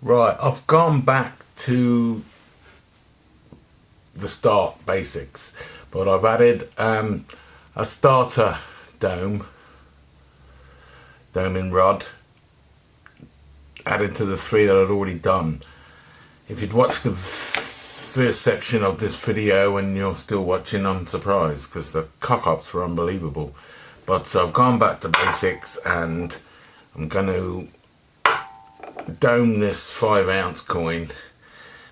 Right, I've gone back to the start basics, but I've added a starter dome in rod, added to the three that I'd already done. If you'd watched the first section of this video and you're still watching, I'm surprised because the cock-ups were unbelievable. But so I've gone back to basics and I'm going to dome this 5-ounce coin.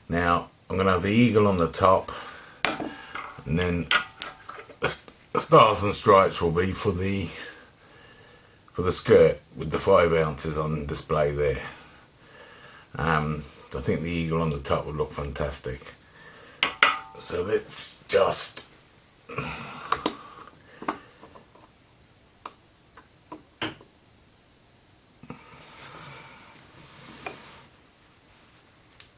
Now I'm going to have the eagle on the top, and then the stars and stripes will be for the skirt with the 5 ounces on display there. I think the eagle on the top would look fantastic. So let's just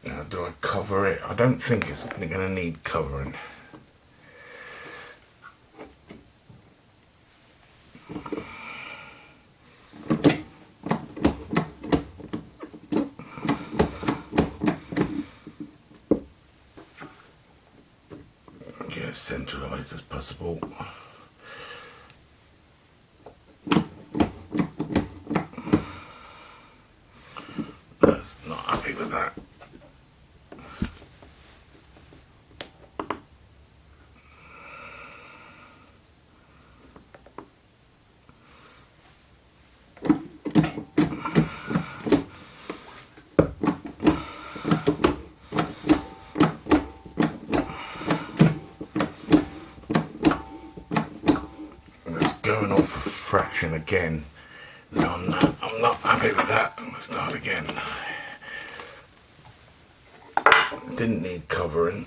now, do I cover it? I don't think it's going to need covering. Get as centralised as possible. That's not happy with that. Going off a fraction again. No, I'm not happy with that. I'm gonna start again. Didn't need covering.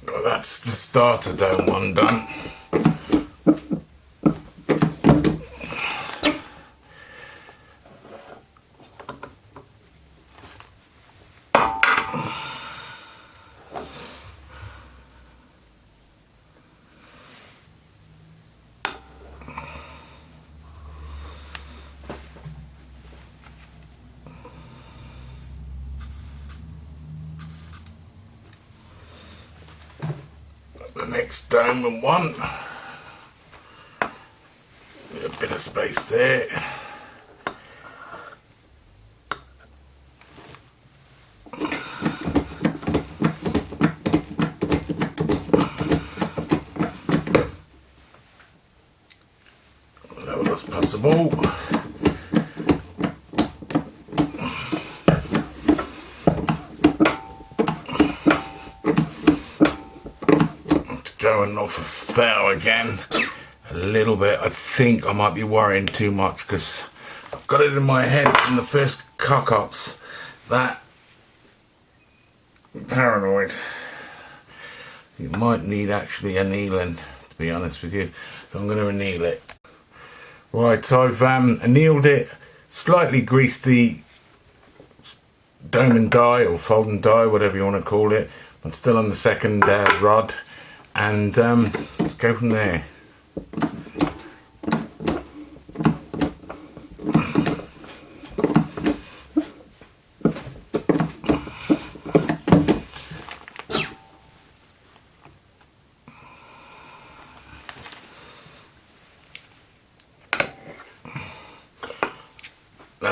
Well, that's the starter dome one done. The next dome and one. A bit of space there. Level as possible. Going off a foul again a little bit. I think I might be worrying too much because I've got it in my head from the first cock-ups that I'm paranoid. You might need actually annealing, to be honest with you, so I'm going to anneal it. Right, so I've annealed it, slightly greased the dome and die or fold and die, whatever you want to call it. I'm still on the second rod. And let's go from there.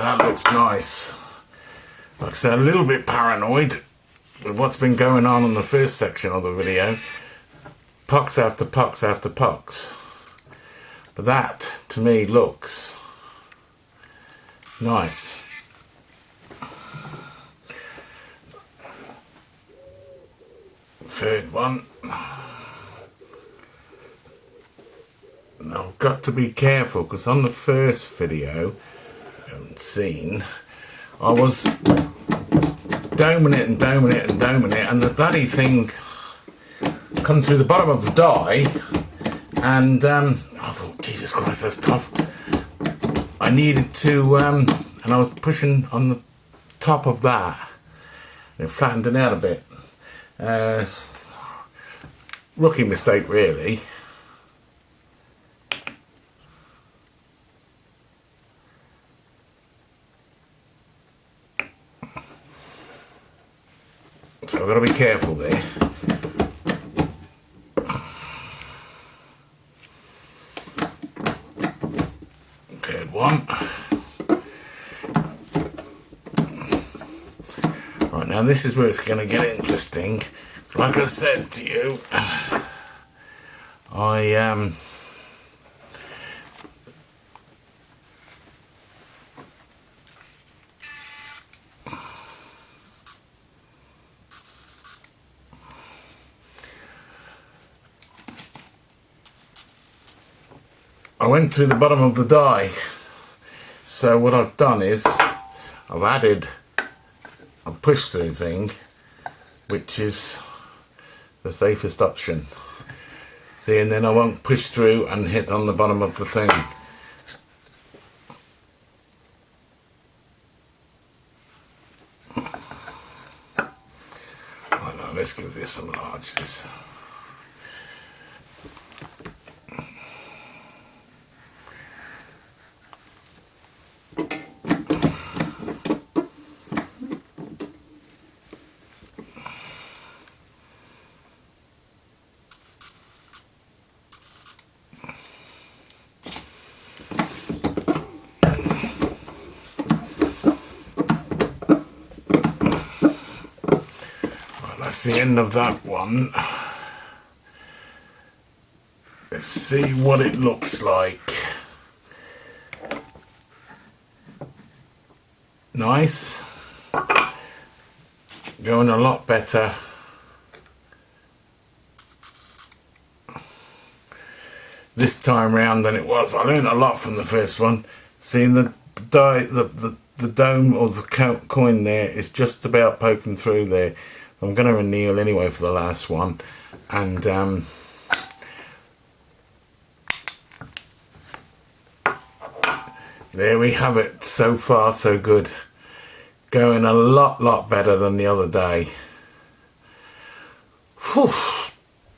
that looks nice. Like I said, a little bit paranoid with what's been going on in the first section of the video. Pucks after pucks after pucks. But that, to me, looks nice. Third one. Now I've got to be careful because on the first video you haven't seen, I was doming it and doming it and doming it, and the bloody thing come through the bottom of the die, and I thought, Jesus Christ, that's tough. I needed to, and I was pushing on the top of that, and it flattened it out a bit. Rookie mistake, really. So I've got to be careful there. Third one. Right, now this is where it's going to get interesting. Like I said to you, I went through the bottom of the die. So what I've done is I've added a push through thing, which is the safest option. See, and then I won't push through and hit on the bottom of the thing. Right, now let's give this some largeness. That's the end of that one. Let's see what it looks like. Nice. Going a lot better. This time round than it was. I learned a lot from the first one. Seeing the dome or the coin there is just about poking through there. I'm going to anneal anyway for the last one, and there we have it. So far so good. Going a lot better than the other day. Whew.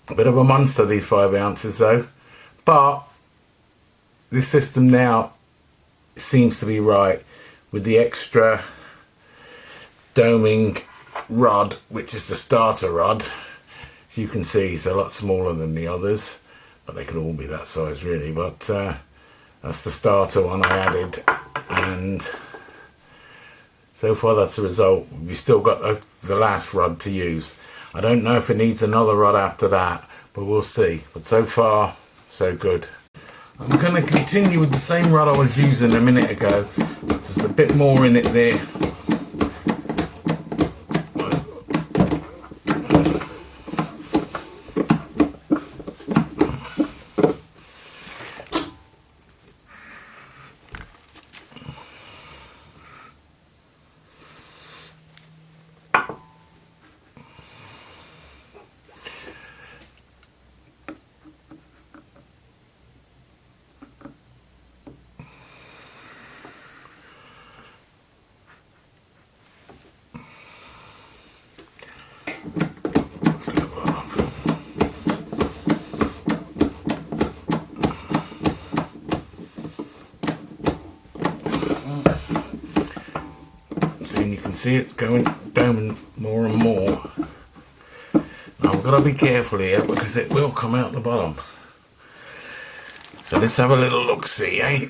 A bit of a monster, these 5 ounces though, but this system now seems to be right with the extra doming rod, which is the starter rod. As you can see, it's a lot smaller than the others, but they could all be that size really, but that's the starter one I added, and so far that's the result. We've still got the last rod to use. I don't know if it needs another rod after that, but we'll see. But so far so good. I'm going to continue with the same rod I was using a minute ago. There's a bit more in it there. And you can see it's going down more and more. Now I've got to be careful here because it will come out the bottom. So let's have a little look see, eh?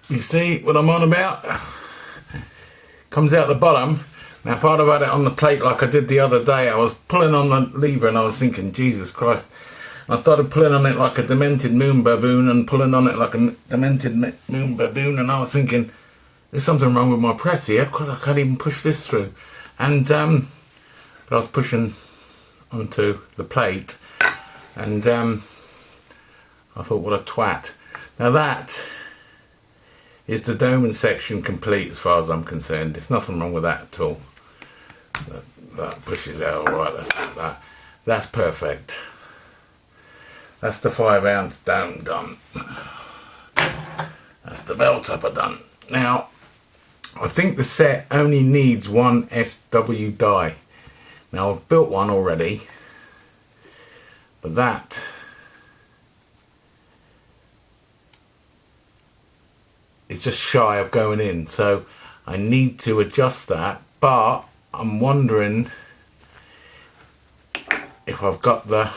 You see what I'm on about? Comes out the bottom. Now if I'd have had it on the plate like I did the other day, I was pulling on the lever and I was thinking, Jesus Christ. I started pulling on it like a demented moon baboon and pulling on it like a demented moon baboon, and I was thinking, there's something wrong with my press here because I can't even push this through. And but I was pushing onto the plate, and I thought, what a twat. Now that is the Doman section complete as far as I'm concerned. There's nothing wrong with that at all. That pushes out all right. That's perfect. That's the 5 ounce dome done. That's the bell topper done. Now, I think the set only needs one SW die. Now, I've built one already, but that is just shy of going in. So I need to adjust that, but I'm wondering if I've got the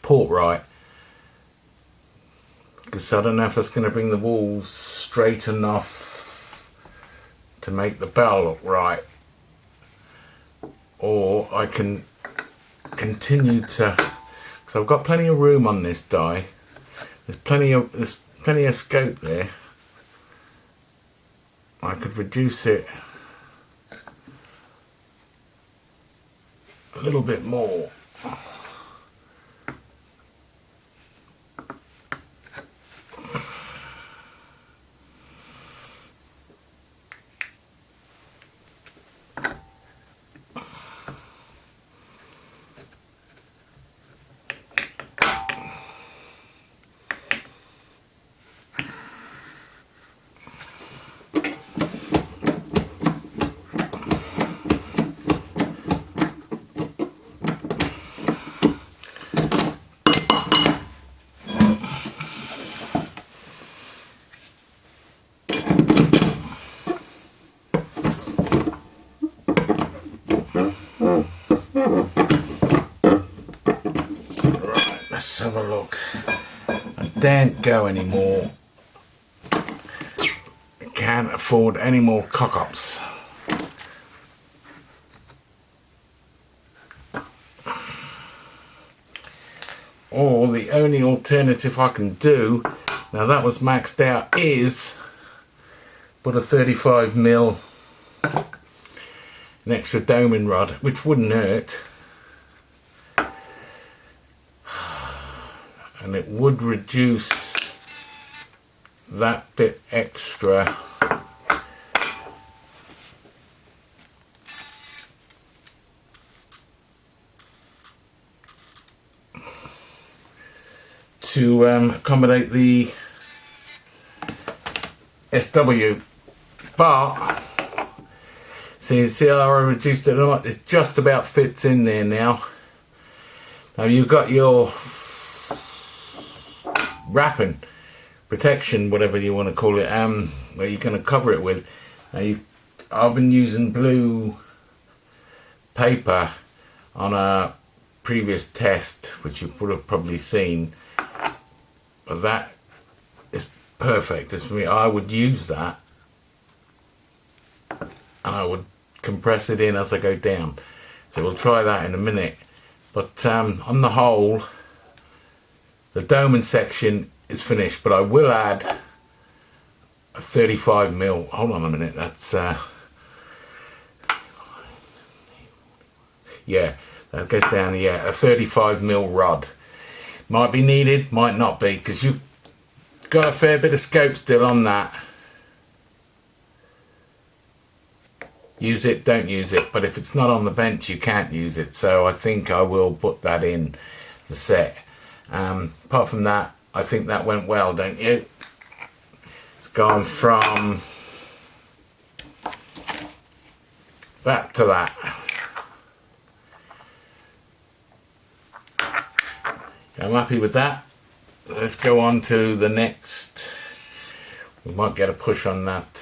port right, because I don't know if that's going to bring the walls straight enough to make the bell look right, or I can continue to, because I've got plenty of room on this die. There's plenty of scope there. I could reduce it a little bit more. Let's have a look. I daren't go anymore. I can't afford any more cock-ups. Or the only alternative I can do, now that was maxed out, is put a 35mm an extra doming rod, which wouldn't hurt. And it would reduce that bit extra to accommodate the SW. But see how I reduced it a lot? It just about fits in there now. Now you've got your wrapping, protection, whatever you want to call it, where you're going to cover it with. Now I've been using blue paper on a previous test, which you would have probably seen, but that is perfect. It's for me. I would use that and I would compress it in as I go down. So we'll try that in a minute. But on the whole, the doming section is finished, but I will add a 35mm. Hold on a minute. That's yeah, that goes down. Yeah, a 35mm rod might be needed, might not be, because you've got a fair bit of scope still on that. Use it, don't use it. But if it's not on the bench, you can't use it. So I think I will put that in the set. Apart from that, I think that went well, don't you? It's gone from that to that. I'm happy with that. Let's go on to the next. We might get a push on that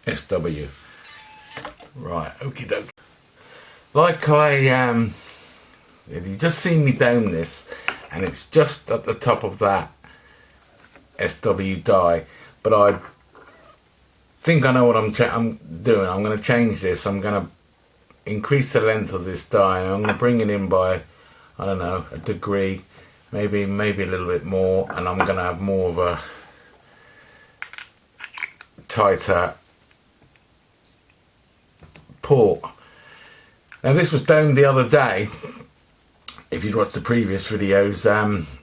SW. Right, okie doke. Like I You just seen me dome this, and it's just at the top of that SW die. But I think I know what I'm doing. I'm going to change this. I'm going to increase the length of this die. I'm going to bring it in by, I don't know, a degree, maybe a little bit more, and I'm going to have more of a tighter port. Now this was domed the other day. If you'd watched the previous videos,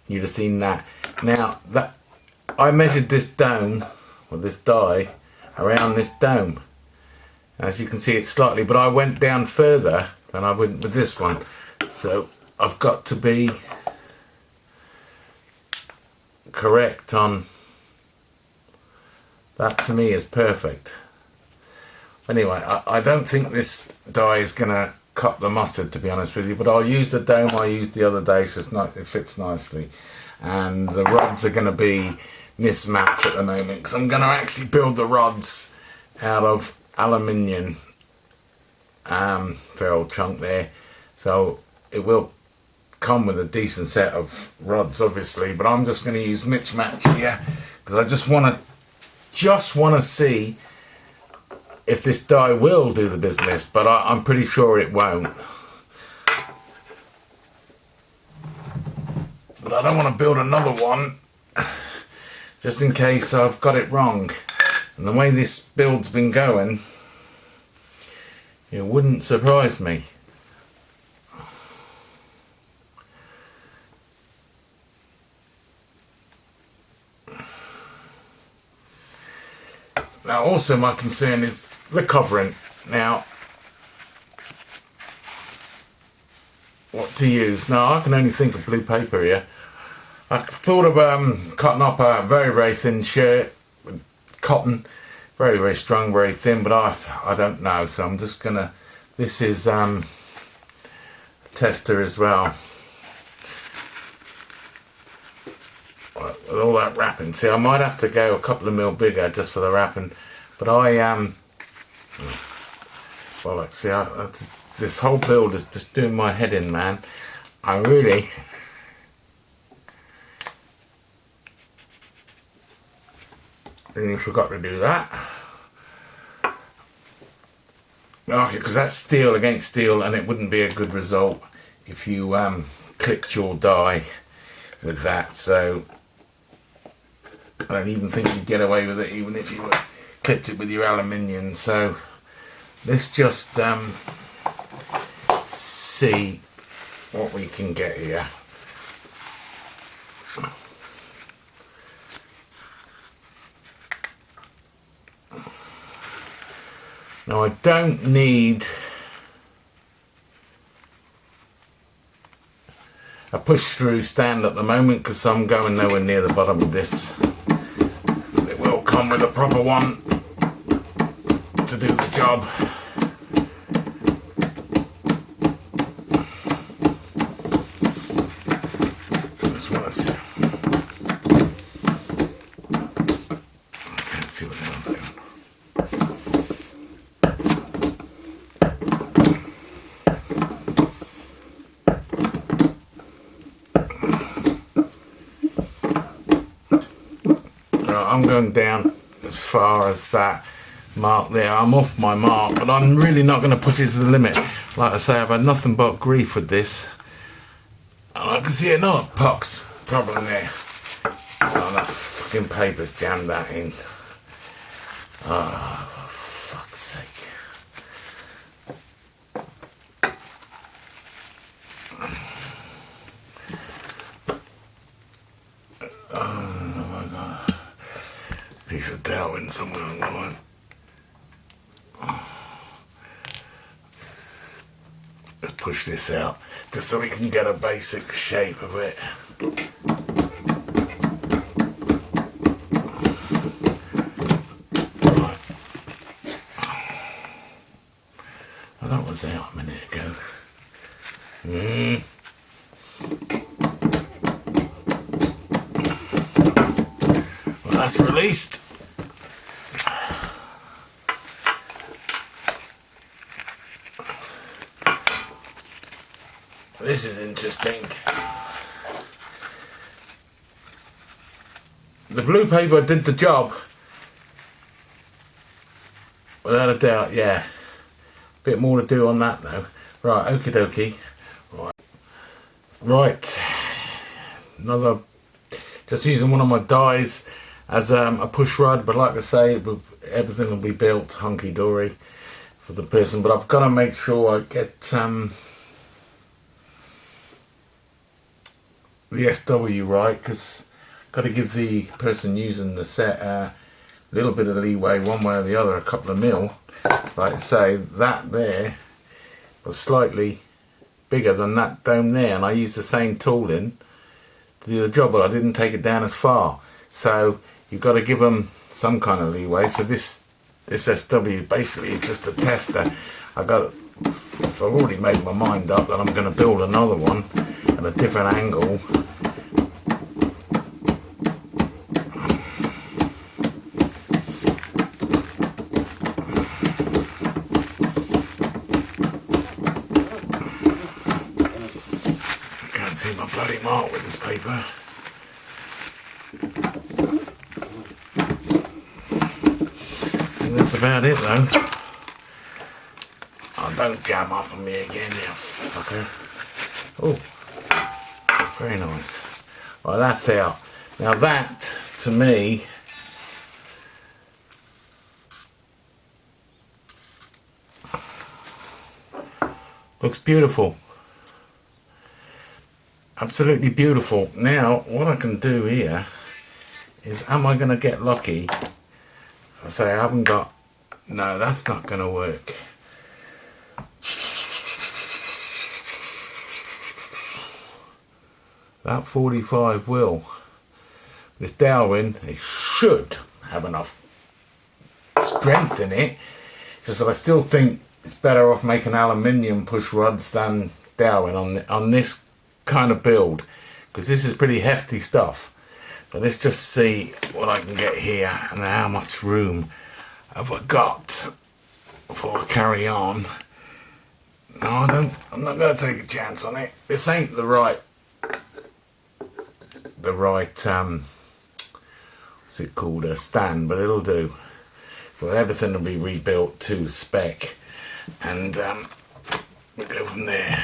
you'd have seen that. Now that I measured this dome, or this die, around this dome. As you can see, it's slightly, but I went down further than I went with this one. So I've got to be correct on that. To me is perfect. Anyway, I don't think this die is going to cut the mustard, to be honest with you, but I'll use the dome I used the other day, so it fits nicely. And the rods are going to be mismatched at the moment, because I'm going to actually build the rods out of aluminium ferrule chunk there, so it will come with a decent set of rods, obviously, but I'm just going to use mismatch here, because I just want to see if this die will do the business, but I'm pretty sure it won't. But I don't want to build another one just in case I've got it wrong. And the way this build's been going, it wouldn't surprise me. Now also my concern is the covering. Now, what to use? Now I can only think of blue paper here. I thought of cutting up a very, very thin shirt with cotton, very, very strong, very thin, but I don't know, so I'm just gonna, this is tester as well. With all that wrapping, see, I might have to go a couple of mil bigger just for the wrapping, but well, like, see, this whole build is just doing my head in, man. I really forgot to do that. Okay, because that's steel against steel, and it wouldn't be a good result if you clipped your die with that. So I don't even think you'd get away with it, even if you clipped it with your aluminium. So let's just see what we can get here. Now I don't need a push-through stand at the moment, because I'm going nowhere near the bottom of this. It will come with a proper one to do the job. I just want to see. I can't see what the hell's going on. I'm going down as far as that mark there. I'm off my mark, but I'm really not going to push it to the limit. Like I say, I've had nothing but grief with this. And I can see another pox problem there. Oh, that fucking paper's jammed that in. Oh, for fuck's sake. Oh my god. Piece of Darwin somewhere on the line. Let's push this out just so we can get a basic shape of it. Right. Well, that was out a minute ago. Well, that's released. This is interesting. The blue paper did the job. Without a doubt, yeah. Bit more to do on that though. Right, okie dokie. Right. Another, just using one of my dies as a push rod, but like I say, everything will be built hunky-dory for the person, but I've got to make sure I get the SW right, because I've got to give the person using the set a little bit of leeway one way or the other, a couple of mil. Like I say, that there was slightly bigger than that down there, and I used the same tooling to do the job, but I didn't take it down as far. So you've got to give them some kind of leeway. So this SW basically is just a tester. I've already made my mind up that I'm going to build another one at a different angle. I can't see my bloody mark with this paper. That's about it though. Oh, don't jam up on me again, you fucker. Oh, very nice. Well, that's out. Now that, to me, looks beautiful. Absolutely beautiful. Now, what I can do here is, am I going to get lucky? As I say, I haven't got... No, that's not going to work. That 45 will. This Darwin, it should have enough strength in it. It's just that I still think it's better off making aluminium push rods than Darwin on this kind of build, because this is pretty hefty stuff. So let's just see what I can get here and how much room have I got before I carry on. No, I'm not going to take a chance on it. This ain't the right, what's it called, a stand, but it'll do. So everything will be rebuilt to spec, and we'll go from there.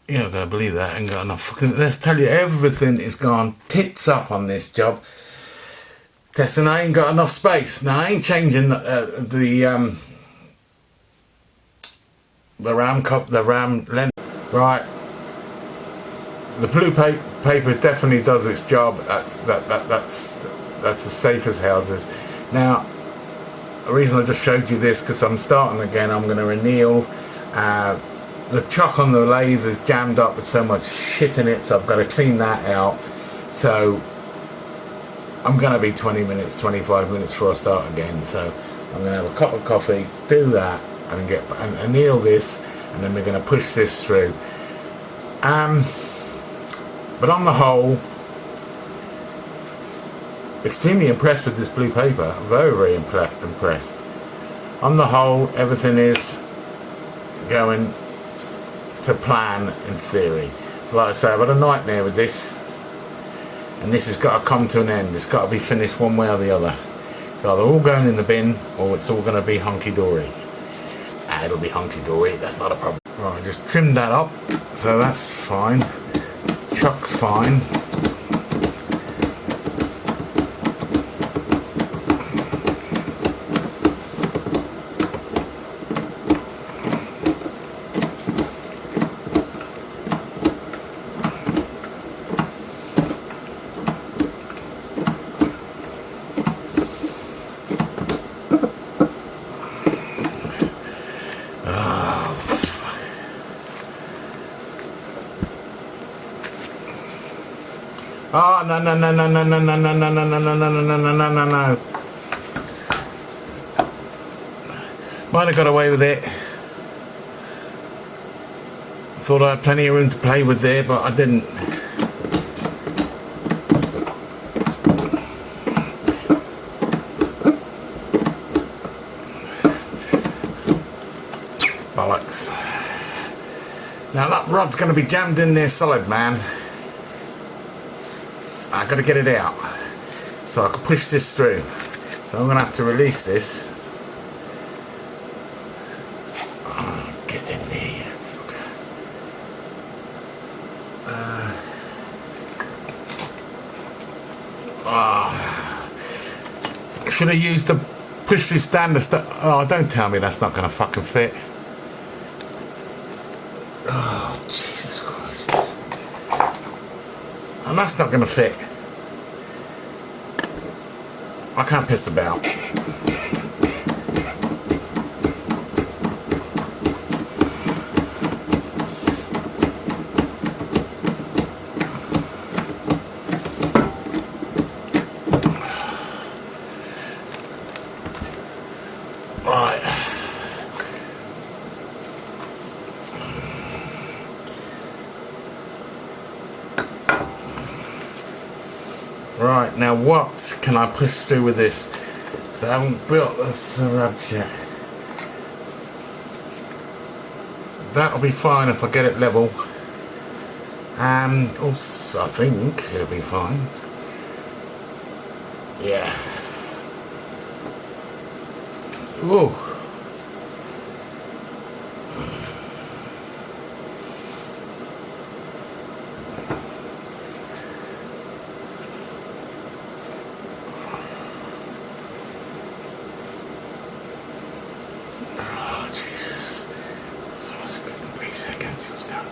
You're not going to believe that. I ain't got enough fucking... Let's tell you, everything is gone tits up on this job. Testing, I ain't got enough space. Now, I ain't changing the ram length. Right. The blue paper definitely does its job. That's as safe as houses. Now, the reason I just showed you this, because I'm starting again, I'm going to anneal. The chock on the lathe is jammed up with so much shit in it, so I've got to clean that out. So I'm going to be 20 minutes, 25 minutes before I start again. So I'm going to have a cup of coffee, do that, and anneal this, and then we're going to push this through. But on the whole, extremely impressed with this blue paper. Very, very impressed. On the whole, everything is going to plan in theory. Like I say, I've had a nightmare with this, and this has got to come to an end. It's got to be finished one way or the other. It's either all going in the bin, or it's all going to be hunky-dory. It'll be hunky-dory, that's not a problem. Right, just trim that up, so that's fine. Chuck's fine. Oh, no. Might have got away with it. Thought I had plenty of room to play with there, but I didn't. Now that rod's going to be jammed in there solid, man. I've got to get it out so I can push this through. So I'm going to have to release this. Oh, get in there. Should have used the push through standard stuff. Oh, don't tell me that's not going to fucking fit. Oh, Jesus Christ. And that's not going to fit. I can't piss about. Right. Right, now what can I push through with this? So I haven't built this rod yet. That'll be fine if I get it level. And also I think it'll be fine. Yeah. Ooh. Oh, Jesus. So it's good in 3 seconds. What's going on?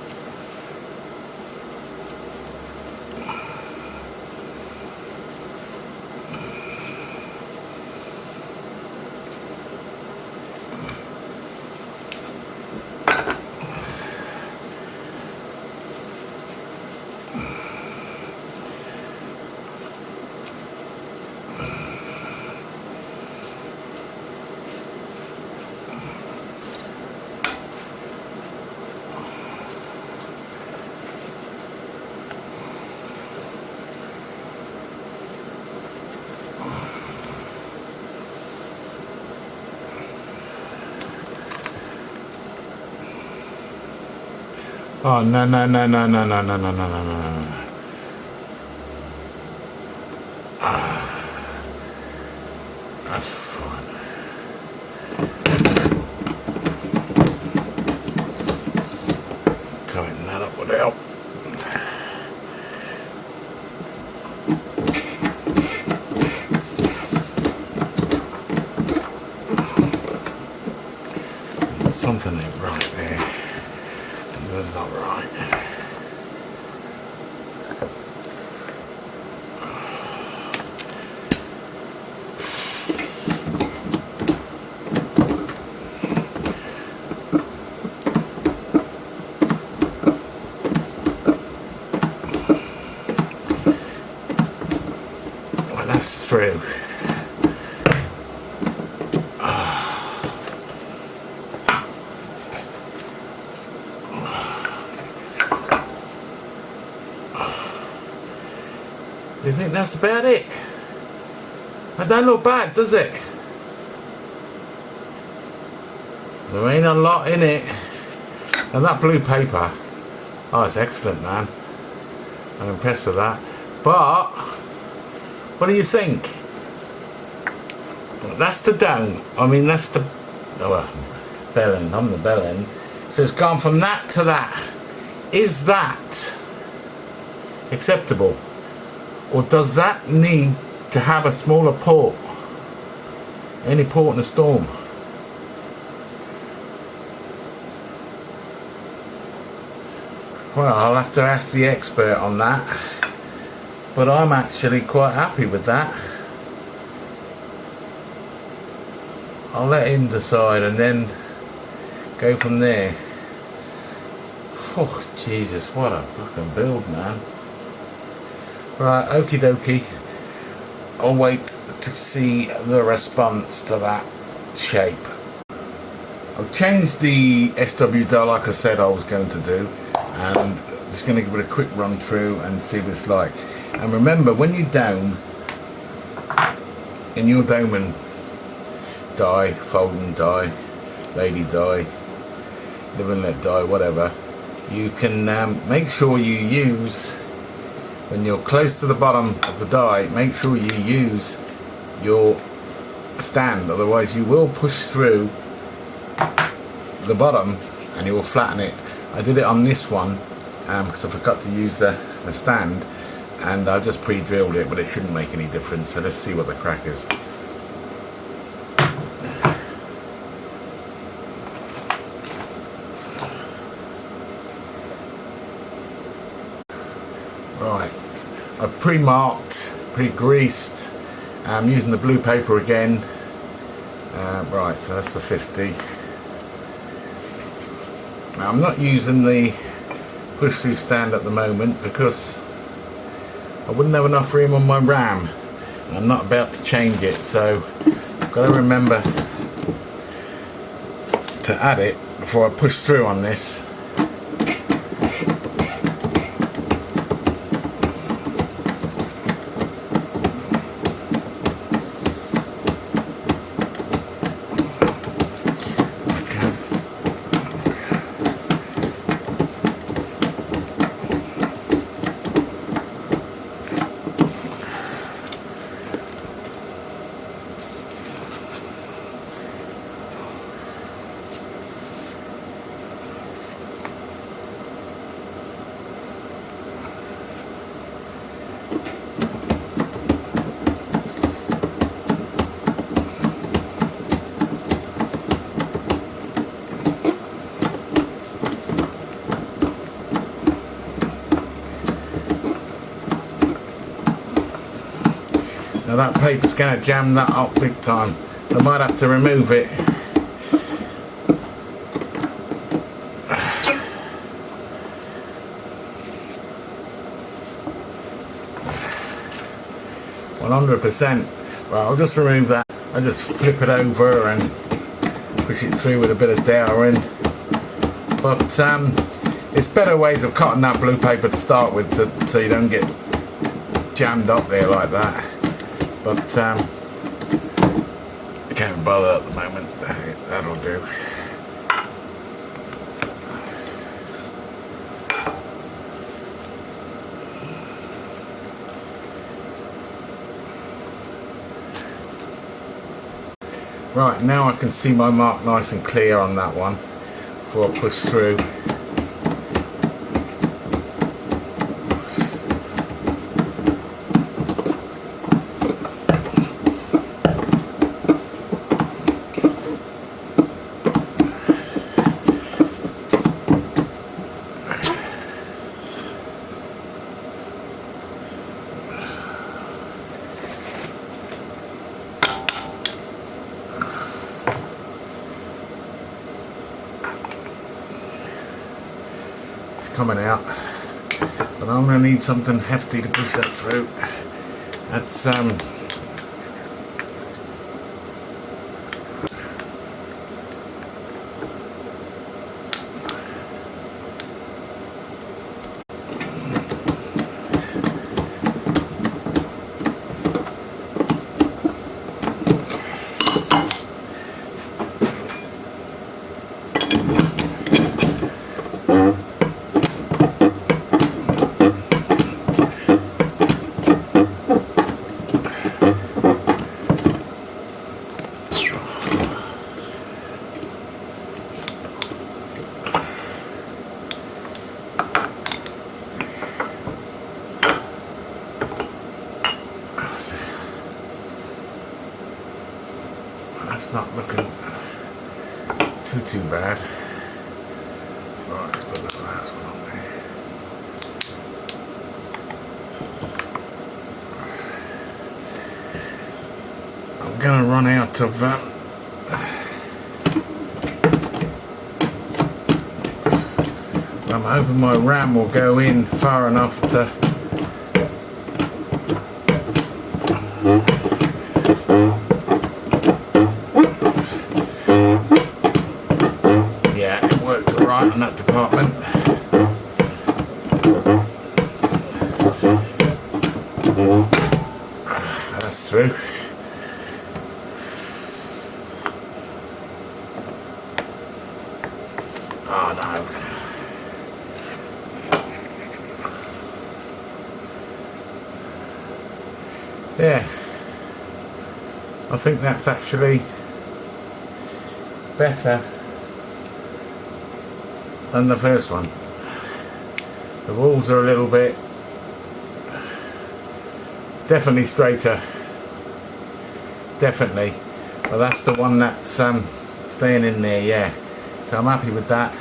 Oh, no, no, no, no, no, no, no, no, no, no, no. That's fun. Tighten that up without. Something ain't right there. That's not right. Well, that's through. You think that's about it? That don't look bad, does it? There ain't a lot in it. And that blue paper, oh, it's excellent, man. I'm impressed with that. But what do you think? Well, that's the dome. I mean, that's the bell end. I'm the bell end. So it's gone from that to that. Is that acceptable? Or does that need to have a smaller port? Any port in a storm? Well, I'll have to ask the expert on that. But I'm actually quite happy with that. I'll let him decide and then go from there. Oh, Jesus, what a fucking build, man. Right, okie dokie. I'll wait to see the response to that shape. I've changed the SW dial like I said I was going to do, and I'm just going to give it a quick run through and see what it's like. And remember, when you dome in your doming die, folding die, lady die, live and let die, whatever, you can make sure you use, when you're close to the bottom of the die, make sure you use your stand, otherwise you will push through the bottom and you will flatten it. I did it on this one because I forgot to use the stand, and I just pre-drilled it, but it shouldn't make any difference. So let's see what the crack is. Right, I've pre-marked, pre-greased. I'm using the blue paper again. Right, so that's the 50. Now I'm not using the push-through stand at the moment because I wouldn't have enough room on my RAM. I'm not about to change it, so I've got to remember to add it before I push through on this. Now that paper's going to jam that up big time, so I might have to remove it. Right, I'll just remove that. I just flip it over and push it through with a bit of dowering. But it's better ways of cutting that blue paper to start with, so you don't get jammed up there like that. But I can't bother at the moment. That'll do. Right, now I can see my mark nice and clear on that one before I push through. Coming out, but I'm going to need something hefty to push that through. That's not looking too bad. Right, let's put the last one on there. I'm gonna run out of I'm hoping my RAM will go in far enough to in that department. That's through. Oh no. Yeah, I think that's actually better than the first one. The walls are a little bit, definitely straighter, definitely, but that's the one that's staying in there. Yeah, so I'm happy with that.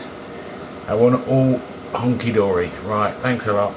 I want it all honky-dory. Right, thanks a lot.